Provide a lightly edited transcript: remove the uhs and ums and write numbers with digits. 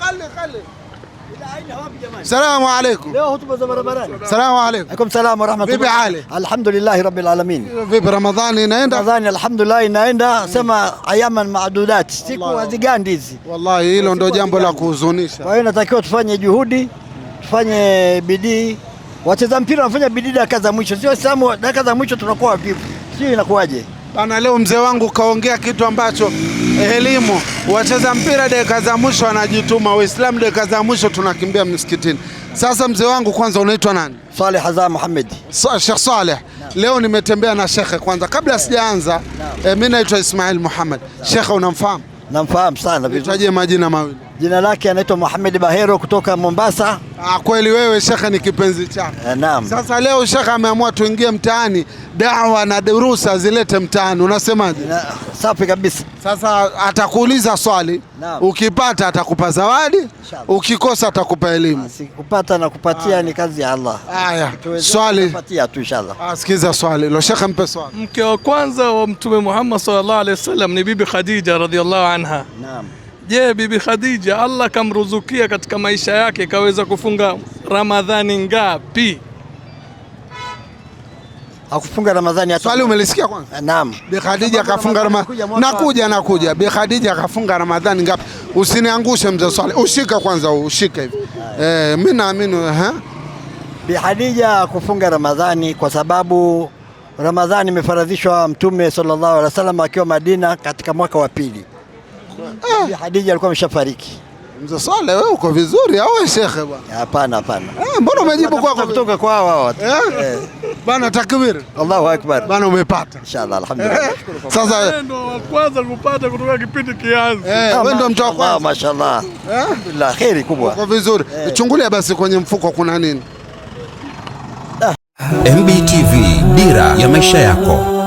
خلي. السلام عليكم. leo hutuba za barabarani. السلام عليكم. Alaikum salaam wa rahmatullah. Vipi hali? Alhamdulillah rabbil alamin. Vipi Ramadhani inaenda? Ramadhani alhamdulillah inaenda, sema ayaman maadudat, siku hazigandi hizi. Wallahi hilo ndio jambo la kuhuzunisha. Kwa hiyo natakiwa tufanye juhudi, tufanye bidii. Wacheza mpira wanafanya bidii dakika za mwisho, sio samu dakika za mwisho tunakuwa vipi? Sio inakuwaje? Bana, leo mzee wangu kaongea kitu ambacho elimu. Wacheza mpira dakika za mwisho wanajituma, Waislamu dakika za mwisho tunakimbia msikitini. Sasa mzee wangu, kwanza unaitwa nani? Saleh Hazam Muhammad. Sheikh Saleh. Leo nimetembea na shekhe. Kwanza kabla sijaanza, mimi naitwa Ismail Muhammad. Shekhe unamfahamu? Namfahamu sana vizuri. Taje majina mawili. Jina lake anaitwa Muhammad Bahero kutoka Mombasa. Kweli wewe shekhe ni kipenzi chako. Naam. Sasa leo shekhe ameamua tuingie mtaani, dawa na durusa zilete mtaani. Unasemaje? Safi kabisa. Sasa atakuuliza swali. Naam. Ukipata atakupa zawadi, ukikosa atakupa elimu. Kupata na kupatia ni kazi ya Allah. Haya, swali. Kupatia tu inshallah. Sikiza swali. Lo shekhe, mpe swali. Mke wa kwanza wa Mtume Muhammad sallallahu alaihi wasallam ni Bibi Khadija radhiallahu anha. Naam. Je, Bibi Khadija Allah kamruzukia katika maisha yake kaweza kufunga Ramadhani ngapi? Hakufunga Ramadhani hata. Swali umelisikia kwanza? Naam. Bi Khadija kafunga Ramadhani. Nakuja. Bi Khadija kafunga Ramadhani ngapi? Usiniangushe mzee swali. Ushika kwanza, ushika hivi. Mimi naamini Bi Khadija kufunga Ramadhani kwa sababu Ramadhani imefaradhishwa Mtume sallallahu alaihi wasallam akiwa Madina katika mwaka wa pili. Bi Khadija alikuwa ameshafariki. Mzee Swale, wewe uko vizuri au shekhe bwana? Hapana. Mbona umejibu kwa kutoka kwa hao? Bana, takbir. Allahu akbar. Bana, umepata. Inshallah, alhamdulillah. Sasa Ndio wa kwanza kupata kutoka kipindi kianze. Wewe ndio mtu wa kwanza. Mashaallah. Alhamdulillah, khairi kubwa. Uko vizuri. Chungulia basi kwenye mfuko kuna nini? MBTV, dira ya maisha yako.